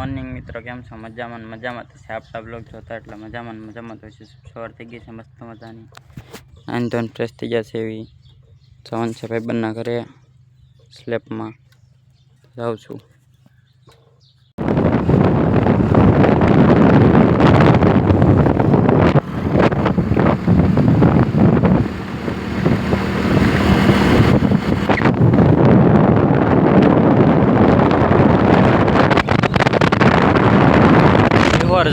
Morning મિત્રો, કેમ છો? મજામાં મજામાં તો છે. આપણા બ્લોગ જોતા એટલે મજામાં તો છે. સવાર થઈ ગઈ છે મસ્ત મજાની, આંધોન ફ્રેશ થઈ ગયા છે. એવી જવાનું છે ભાઈ બંને ઘરે સ્લેપમાં જાઉં છું.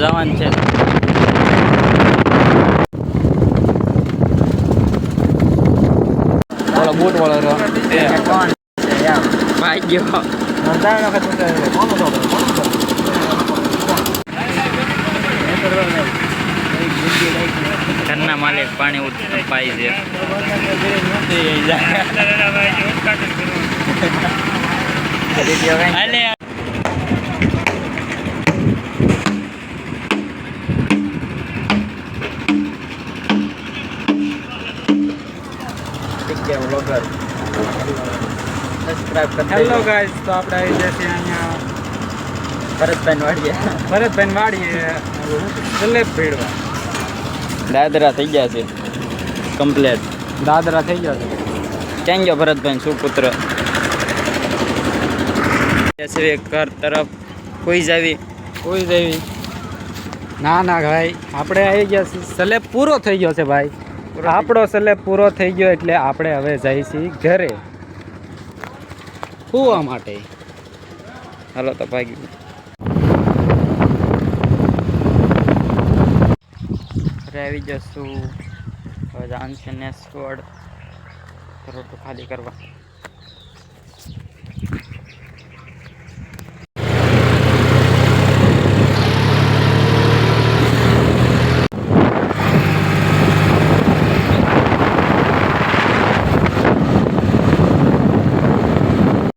જવાન છે ઓલા બોટ વાળો કોણ છે ભાઈ ગયો ઘરના માલિક પાણી ઉપાય છે. હેલો ગાઈસ, તો આપણે આવી જશે અહીંયા ભરતભાઈ વાડીએ સ્લેબ ભેડવા. દાદરા થઈ ગયા છે કમ્પ્લેટ. દાદરા થઈ ગયા છે. ક્યાં ગયો ભરતભાઈ સુપુત્ર? ઘર તરફ કોઈ જાવી ના ભાઈ, આપણે આવી ગયા છીએ. સ્લેબ પૂરો થઈ ગયો છે ભાઈ. આપણો સ્લેબ પૂરો થઈ ગયો એટલે આપણે હવે જઈએ છીએ ઘરે સુવા માટે. હાલો તો ભાગી ઘરે આવી જશું. હવે જાન છે નેસવડ રોડ ખાલી કરવા.